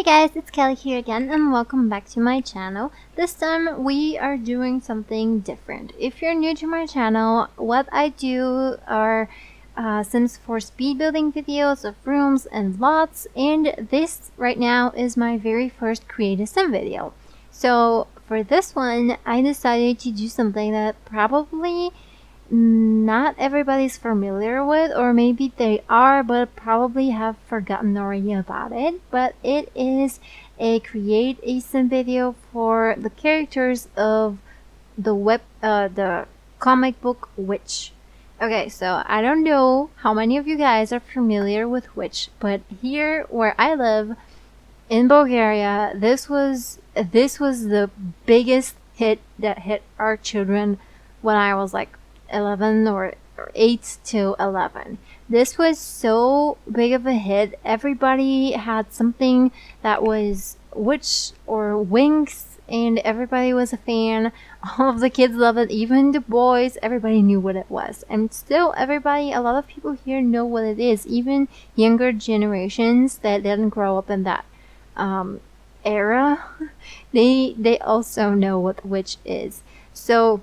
Hey guys, it's Kelly here again and welcome back to my channel. This time we are doing something different. If you're new to my channel, what I do are Sims 4 speed building videos of rooms and lots, and this right now is my very first create a sim video. So for this one, I decided to do something that probably not everybody's familiar with, or maybe they are but probably have forgotten already about it. But it is a create a sim video for the characters of the comic book Witch. Okay, so I don't know how many of you guys are familiar with Witch, but here where I live in Bulgaria, this was the biggest hit that hit our children when I was like 11 or 8 to 11. This was so big of a hit. Everybody had something that was Witch or Winx, and everybody was a fan. All of the kids loved it, even the boys. Everybody knew what it was, and still a lot of people here know what it is. Even younger generations that didn't grow up in that era, they also know what Witch is. So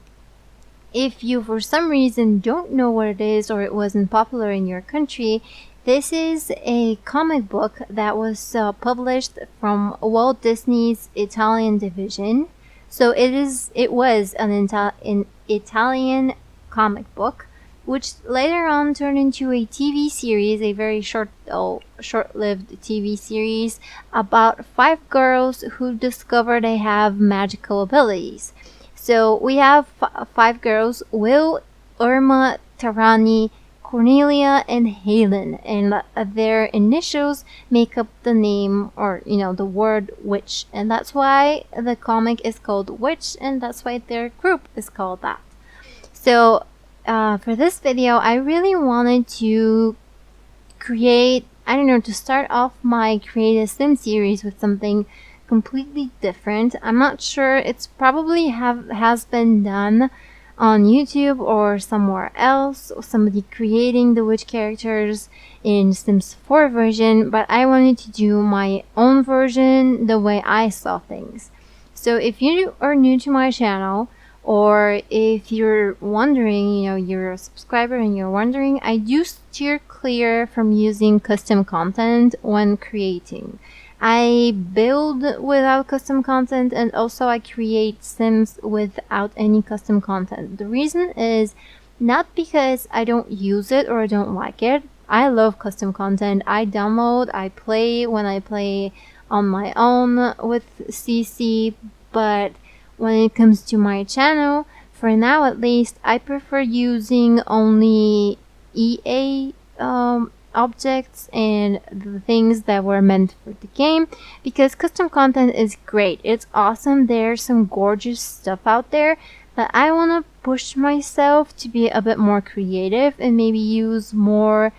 if you for some reason don't know what it is, or it wasn't popular in your country, this is a comic book that was published from Walt Disney's Italian division. So it was an Italian comic book, which later on turned into a TV series, a very short-lived TV series about 5 girls who discover they have magical abilities. So we have 5 girls: Will, Irma, Taranee, Cornelia, and Hay Lin, and their initials make up the name, or the word witch, and that's why the comic is called Witch, and that's why their group is called that. So for this video, I really wanted to to start off my Create a Sim series with something completely different. I'm not sure, it's probably has been done on YouTube or somewhere else, or somebody creating the witch characters in Sims 4 version, but I wanted to do my own version the way I saw things. So if you are new to my channel, or if you're wondering, you're a subscriber and you're wondering, I do steer clear from using custom content when creating. I build without custom content, and also I create Sims without any custom content. The reason is not because I don't use it or I don't like it. I love custom content. I download, I play when I play on my own with CC, but when it comes to my channel, for now at least, I prefer using only EA objects and the things that were meant for the game, because custom content is great. It's awesome. There's some gorgeous stuff out there, but I want to push myself to be a bit more creative and maybe use more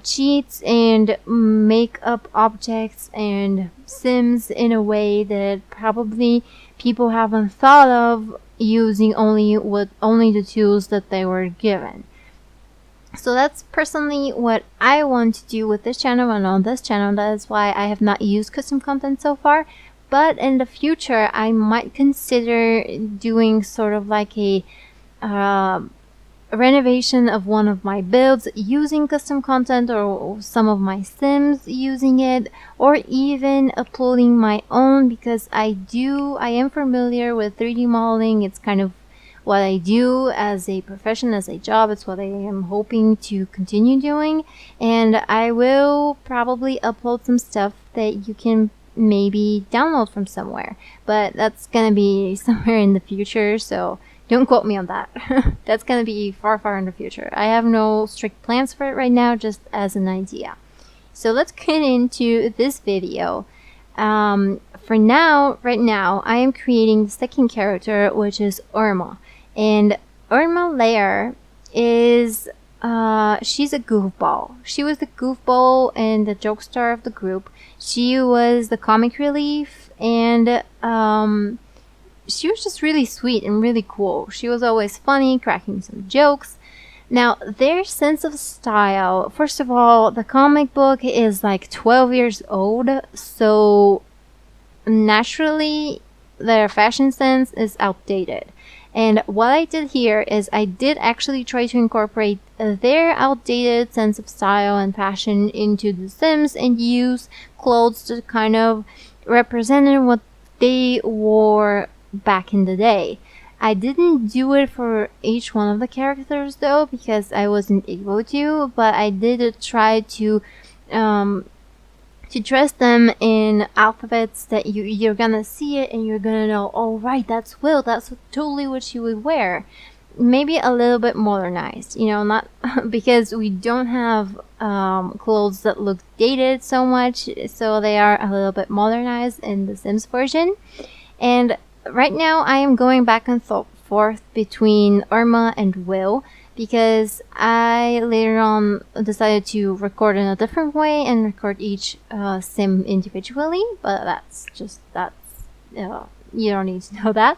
cheats and make up objects and Sims in a way that probably people haven't thought of, using only the tools that they were given. So that's personally what I want to do with this channel and on this channel. That is why I have not used custom content so far. But in the future, I might consider doing sort of like a renovation of one of my builds using custom content, or some of my Sims using it, or even uploading my own, because I am familiar with 3D modeling. It's kind of what I do as a profession, as a job. It's what I am hoping to continue doing, and I will probably upload some stuff that you can maybe download from somewhere, but that's gonna be somewhere in the future, so don't quote me on that. That's gonna be far in the future. I have no strict plans for it right now, just as an idea. So let's get into this video. For now, right now, I am creating the second character, which is Irma. And Irma Lair is, she's a goofball. She was the goofball and the jokester of the group. She was the comic relief, and she was just really sweet and really cool. She was always funny, cracking some jokes. Now, their sense of style, first of all, the comic book is like 12 years old, so naturally their fashion sense is outdated. And what I did here is I did actually try to incorporate their outdated sense of style and fashion into The Sims and use clothes to kind of represent what they wore back in the day. I didn't do it for each one of the characters though, because I wasn't able to, but I did try to dress them in outfits that you're gonna see it and you're gonna know, oh right, that's Will, that's totally what she would wear. Maybe a little bit modernized, you know, not because we don't have clothes that look dated so much, so they are a little bit modernized in the Sims version. And right now I am going back and forth between Irma and Will, because I later on decided to record in a different way and record each sim individually, but you don't need to know that.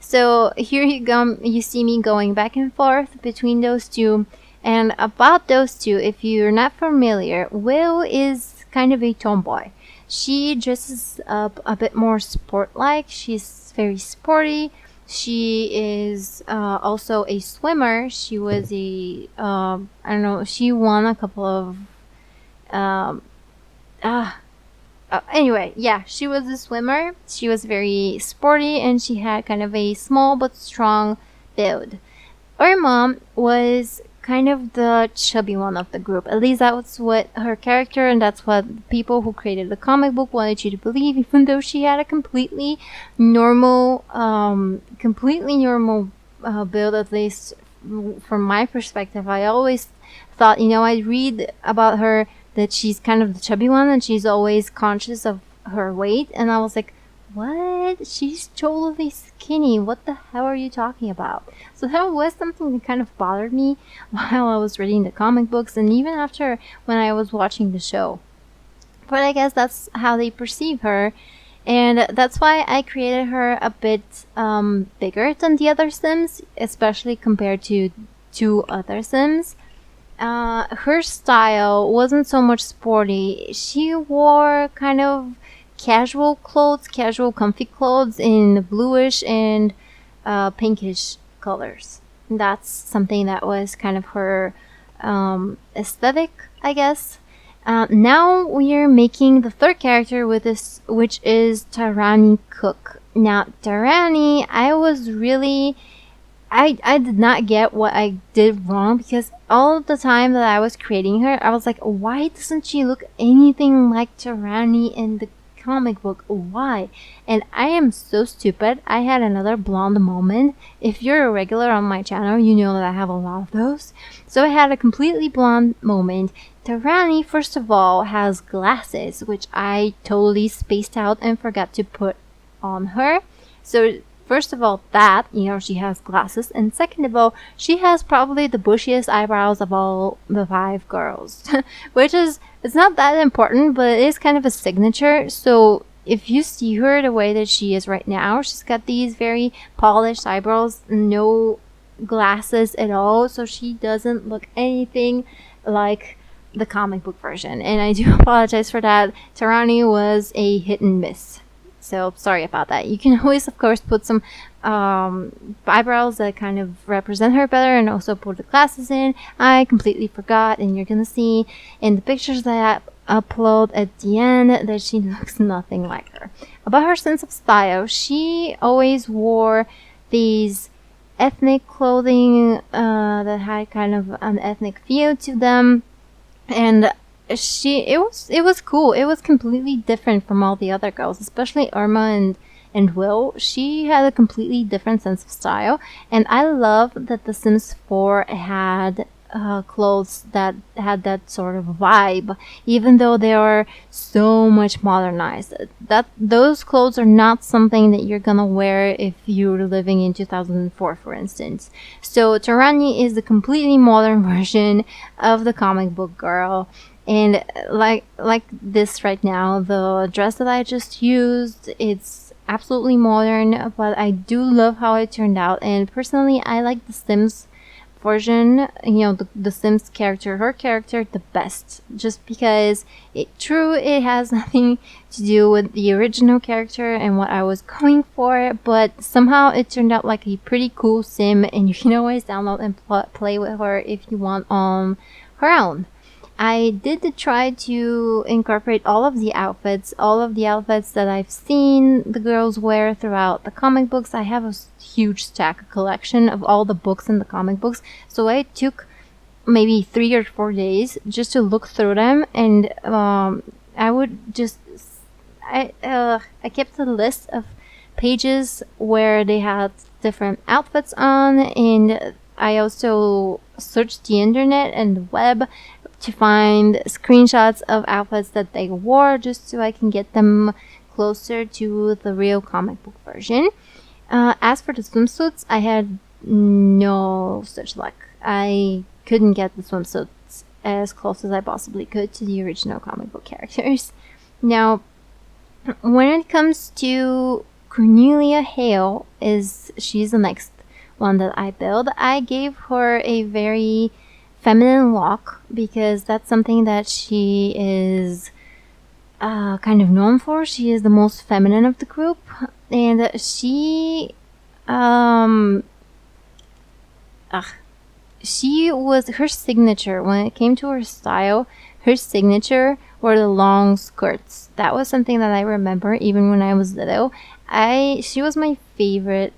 So here you go, you see me going back and forth between those two. And about those two, if you're not familiar, Will is kind of a tomboy. She dresses up a bit more sport-like. She's very sporty. She is also a swimmer. She was she won a couple of, anyway, yeah, she was a swimmer. She was very sporty and she had kind of a small but strong build. Irma was kind of the chubby one of the group. At least that was what her character and that's what people who created the comic book wanted you to believe, even though she had a completely normal build, at least from my perspective. I always thought, I'd read about her that she's kind of the chubby one and she's always conscious of her weight, and I was like, what? She's totally skinny. What the hell are you talking about? So that was something that kind of bothered me while I was reading the comic books and even after when I was watching the show. But I guess that's how they perceive her, and that's why I created her a bit bigger than the other Sims, especially compared to two other Sims. Her style wasn't so much sporty. She wore kind of casual comfy clothes in bluish and pinkish colors. That's something that was kind of her aesthetic, I guess. Now we are making the third character with this, which is Taranee Cook. Now Taranee, I did not get what I did wrong, because all the time that I was creating her, I was like, why doesn't she look anything like Taranee in the comic book? Why? And I am so stupid. I had another blonde moment. If you're a regular on my channel, you know that I have a lot of those. So I had a completely blonde moment. Taranee, first of all, has glasses, which I totally spaced out and forgot to put on her. So first of all, she has glasses, and second of all, she has probably the bushiest eyebrows of all the 5 girls, which is, it's not that important, but it is kind of a signature. So if you see her the way that she is right now, she's got these very polished eyebrows, no glasses at all, so she doesn't look anything like the comic book version, and I do apologize for that. Taranee was a hit and miss. So sorry about that. You can always, of course, put some eyebrows that kind of represent her better, and also put the glasses in. I completely forgot, and you're gonna see in the pictures that I upload at the end that she looks nothing like her. About her sense of style, she always wore these ethnic clothing that had kind of an ethnic feel to them, and it was cool. It was completely different from all the other girls, especially Irma and Will. She had a completely different sense of style, and I love that The Sims 4 had clothes that had that sort of vibe, even though they are so much modernized. Those clothes are not something that you're gonna wear if you're living in 2004, for instance. So Taranee is the completely modern version of the comic book girl. And like this right now, the dress that I just used, it's absolutely modern, but I do love how it turned out. And personally, I like The Sims version, the Sims character, her character, the best. Just because it has nothing to do with the original character and what I was going for, but somehow it turned out like a pretty cool sim, and you can always download and play with her if you want on her own. I did try to incorporate all of the outfits that I've seen the girls wear throughout the comic books. I have a huge stack collection of all the books in the comic books, so I took maybe 3 or 4 days just to look through them, and I kept a list of pages where they had different outfits on, and I also searched the internet and the web to find screenshots of outfits that they wore, just so I can get them closer to the real comic book version. As for the swimsuits, I had no such luck. I couldn't get the swimsuits as close as I possibly could to the original comic book characters. Now, when it comes to Cornelia Hale, she's the next one that I built. I gave her a very feminine look because that's something that she is kind of known for. She is the most feminine of the group, and her signature when it came to her style. Her signature were the long skirts. That was something that I remember even when I was little. She was my favorite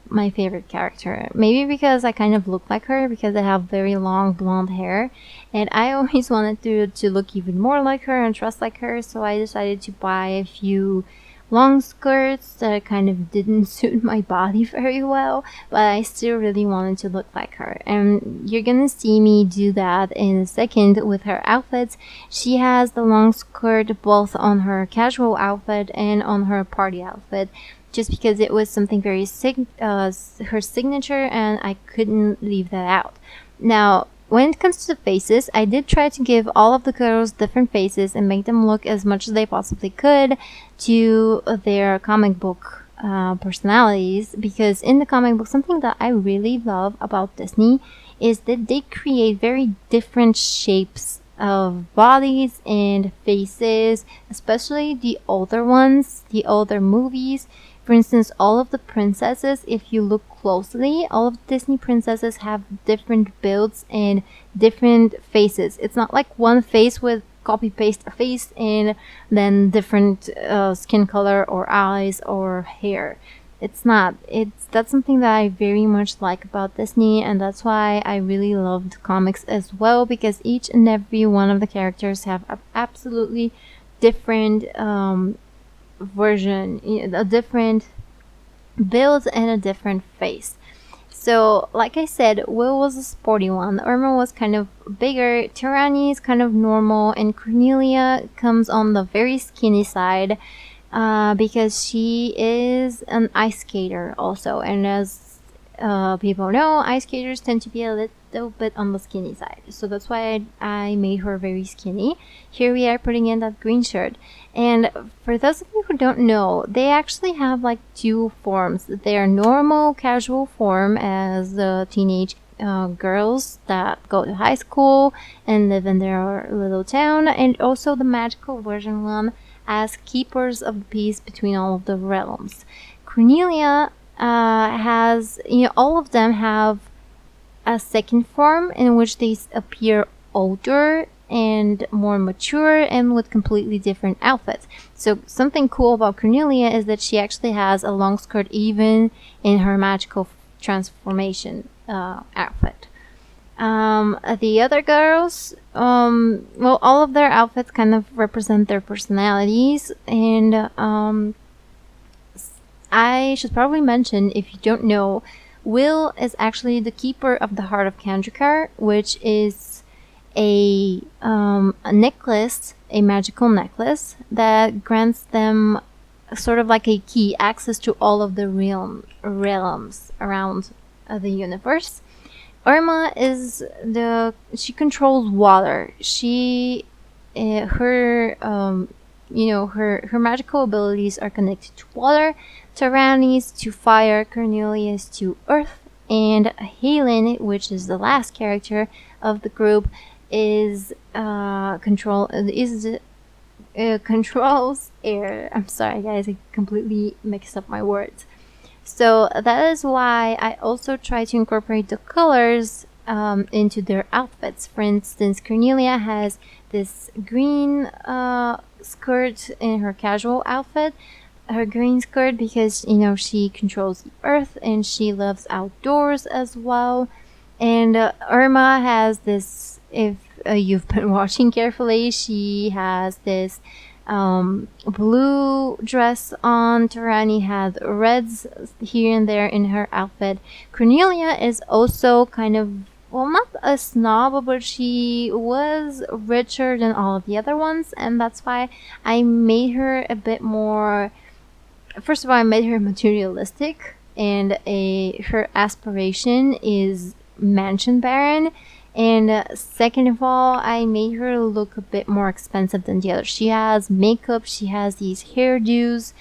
character. Maybe because I kind of look like her, because I have very long blonde hair, and I always wanted to look even more like her and dress like her, so I decided to buy a few long skirts that kind of didn't suit my body very well, but I still really wanted to look like her. And you're gonna see me do that in a second with her outfits. She has the long skirt both on her casual outfit and on her party outfit, just because it was something very her signature, and I couldn't leave that out. Now, when it comes to the faces, I did try to give all of the girls different faces and make them look as much as they possibly could to their comic book personalities, because in the comic book, something that I really love about Disney is that they create very different shapes of bodies and faces, especially the older ones, the older movies. For instance, all of the princesses, if you look closely, all of the Disney princesses have different builds and different faces. It's not like one face with copy-paste a face and then different skin color or eyes or hair. It's not. That's something that I very much like about Disney, and that's why I really loved comics as well, because each and every one of the characters have absolutely different version, a different build and a different face. So, like I said, Will was a sporty one, Irma was kind of bigger, Taranee is kind of normal, and Cornelia comes on the very skinny side because she is an ice skater also, and as people know, ice skaters tend to be a little bit on the skinny side, so that's why I made her very skinny. Here we are putting in that green shirt, and for those of you who don't know, they actually have like two forms. Their normal casual form as the teenage girls that go to high school and live in their little town, and also the magical version one as keepers of the peace between all of the realms. Cornelia has, all of them have a second form in which they appear older and more mature and with completely different outfits. So something cool about Cornelia is that she actually has a long skirt even in her magical transformation outfit. The other girls, all of their outfits kind of represent their personalities, and I should probably mention, if you don't know, Will is actually the keeper of the Heart of Kandrakar, which is a necklace, a magical necklace that grants them sort of like a key access to all of the realms around the universe. Irma is she controls water. Her magical abilities are connected to water. Taranee's to fire, Cornelia's to earth, and Hay Lin, which is the last character of the group, is controls air. I'm sorry, guys, I completely mixed up my words. So that is why I also try to incorporate the colors into their outfits. For instance, Cornelia has this green skirt in her casual outfit, her green skirt, because she controls the earth and she loves outdoors as well. And Irma has this, if you've been watching carefully, she has this blue dress on. Taranee had reds here and there in her outfit. Cornelia is also kind of, well, not a snob, but she was richer than all of the other ones, and that's why I made her a bit more. First of all, I made her materialistic, and her aspiration is mansion baron. And second of all, I made her look a bit more expensive than the others. She has makeup, she has these hairdos,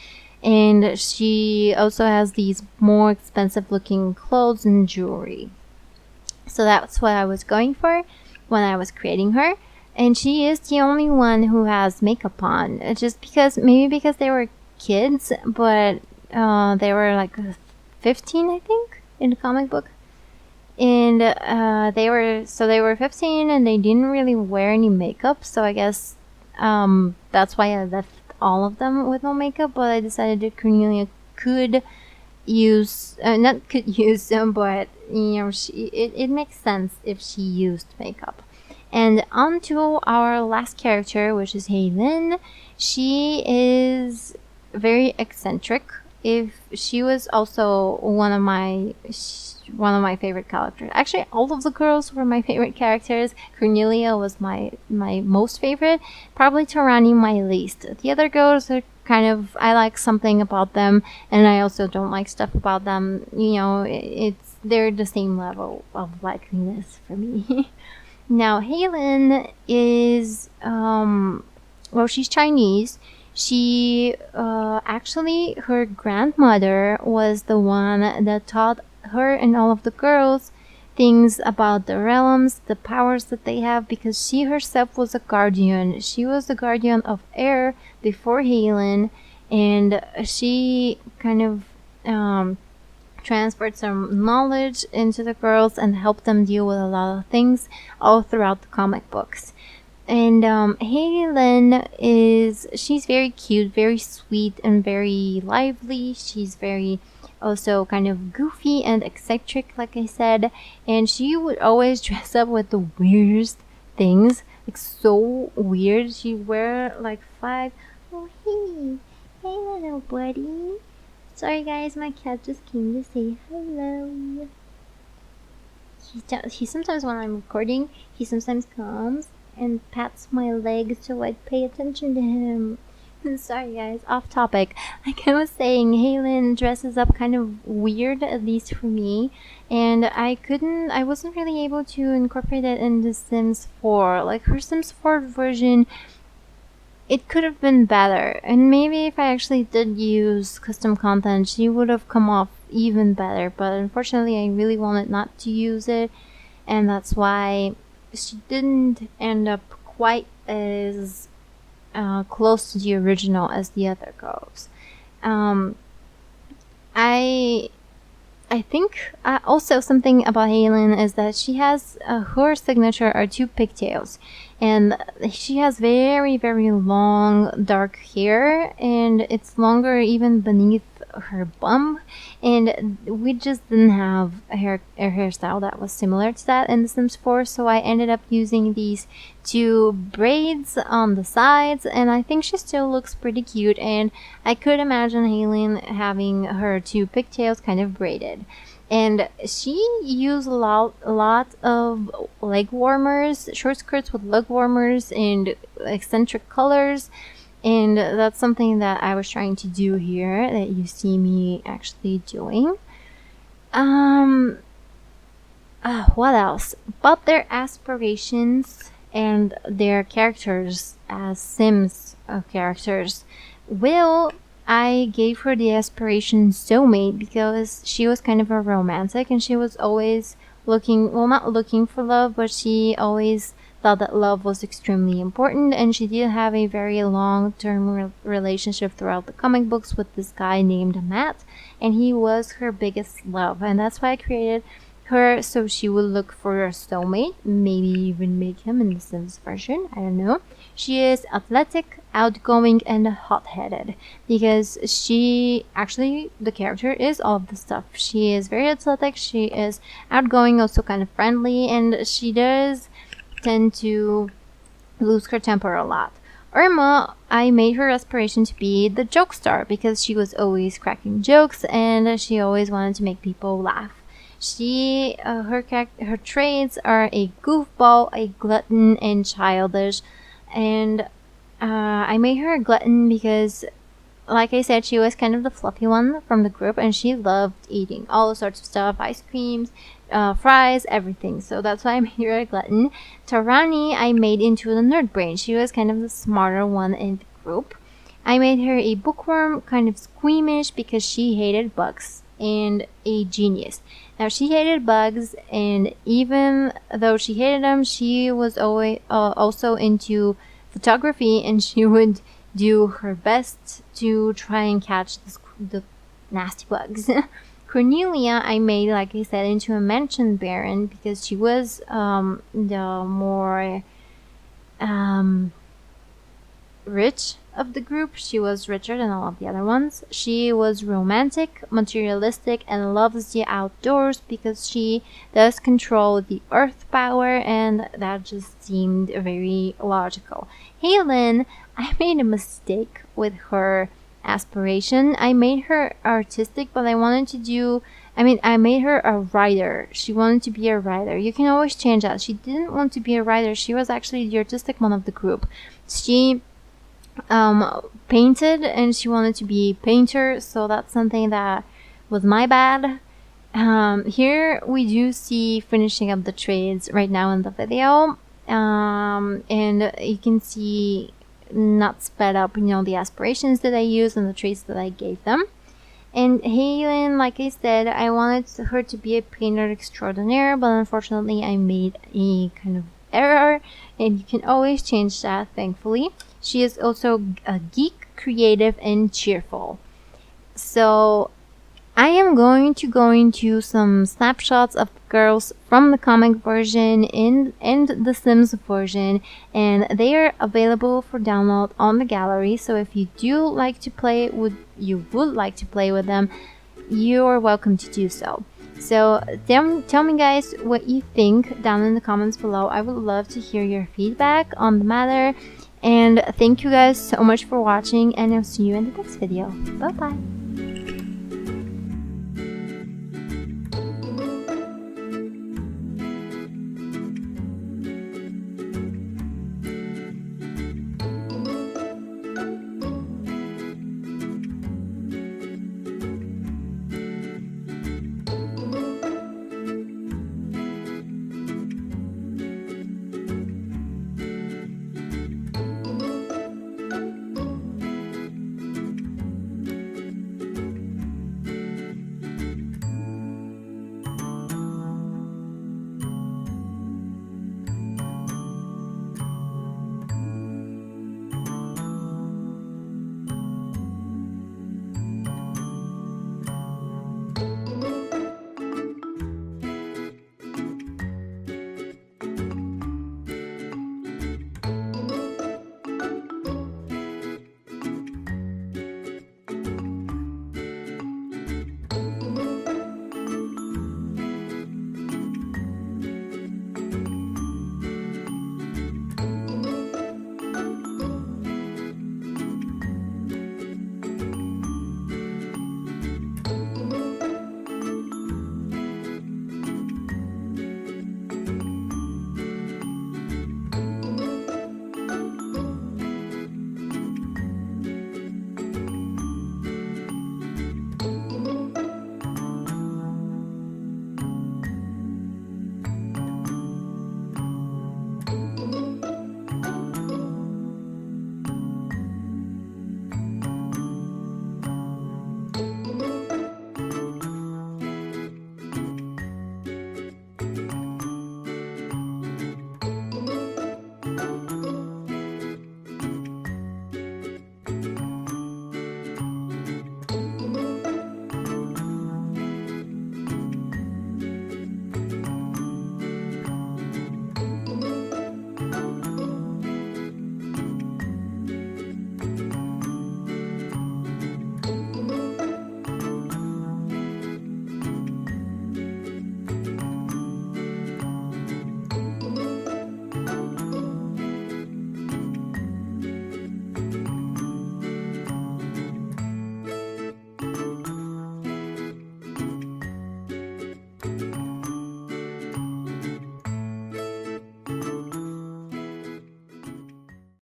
and she also has these more expensive looking clothes and jewelry. So that's what I was going for when I was creating her. And she is the only one who has makeup on. Just maybe because they were kids, but they were like 15, I think, in the comic book. And they were 15 and they didn't really wear any makeup, so I guess that's why I left all of them with no makeup. But I decided that Cornelia could use not could use them, but it makes sense if she used makeup. And on to our last character, which is Hay Lin. She is very eccentric. If she was also one of my favorite characters. Actually, all of the girls were my favorite characters. Cornelia was my most favorite. Probably Taranee my least. The other girls are kind of, I like something about them, and I also don't like stuff about them. They're the same level of likeliness for me. Now, Hay Lin is she's Chinese. She actually, her grandmother was the one that taught her and all of the girls things about the realms, the powers that they have, because she herself was a guardian. She was the guardian of air before Hay Lin, and she kind of transferred some knowledge into the girls and helped them deal with a lot of things all throughout the comic books. And Hay Lin she's very cute, very sweet, and very lively. She's very also kind of goofy and eccentric, like I said, and she would always dress up with the weirdest things, like so weird. She wear like five. Oh, hey little buddy. Sorry guys, my cat just came to say hello. He sometimes, when I'm recording, he sometimes comes and pats my leg so I pay attention to him. Sorry guys, off topic. Like I was saying, Hay Lin dresses up kind of weird, at least for me, and I wasn't really able to incorporate it in the Sims 4. Like her Sims 4 version, it could have been better, and maybe if I actually did use custom content, she would have come off even better, but unfortunately I really wanted not to use it, and that's why she didn't end up quite as close to the original as the other girls. I think also something about Hay Lin is that she has her signature are two pigtails, and she has very, very long dark hair, and it's longer even beneath her bum, and we just didn't have a hairstyle that was similar to that in The Sims 4, so I ended up using these two braids on the sides, and I think she still looks pretty cute, and I could imagine Hay Lin having her two pigtails kind of braided. And she used a lot of leg warmers, short skirts with leg warmers and eccentric colors. And that's something that I was trying to do here, that you see me actually doing. What else? But their aspirations and their characters as Sims characters will I gave her the aspiration soulmate because she was kind of a romantic and she was always looking, well, not looking for love, but she always thought that love was extremely important, and she did have a very long-term relationship throughout the comic books with this guy named Matt, and he was her biggest love, and that's why I created her, so she would look for a soulmate, maybe even make him in the Sims version, I don't know. She is athletic, outgoing, and hot-headed, because she, actually, the character is all of the stuff. She is very athletic, she is outgoing, also kind of friendly, and she does tend to lose her temper a lot. Irma, I made her aspiration to be the joke star because she was always cracking jokes and she always wanted to make people laugh. Her traits are a goofball, a glutton, and childish. And I made her a glutton because, like I said, she was kind of the fluffy one from the group, and she loved eating all sorts of stuff, ice creams, fries, everything. So that's why I made her a glutton. Taranee, I made into the nerd brain. She was kind of the smarter one in the group. I made her a bookworm, kind of squeamish because she hated bugs, and a genius. Now, she hated bugs, and even though she hated them, she was always also into photography, and she would do her best to try and catch the nasty bugs. Cornelia, I made, like I said, into a mansion baron because she was the more rich of the group. She was richer than all of the other ones. She was romantic, materialistic, and loves the outdoors because she does control the earth power, and that just seemed very logical. Hay Lin, I made a mistake with her aspiration. I made her artistic, but I made her a writer. She wanted to be a writer. You can always change that. She didn't want to be a writer. She was actually the artistic one of the group. She painted, and she wanted to be a painter, so that's something that was my bad. Here we do see finishing up the trades right now in the video, and you can see not sped up, the aspirations that I used and the traits that I gave them. And Hay Lin, like I said, I wanted her to be a painter extraordinaire, but unfortunately I made a kind of error, and you can always change that, thankfully. She is also a geek, creative, and cheerful. So I am going to go into some snapshots of girls from the comic version and the Sims version, and they are available for download on the gallery. So if you would like to play with them, you are welcome to do so. So tell me guys what you think down in the comments below. I would love to hear your feedback on the matter. And thank you guys so much for watching, and I'll see you in the next video. Bye bye.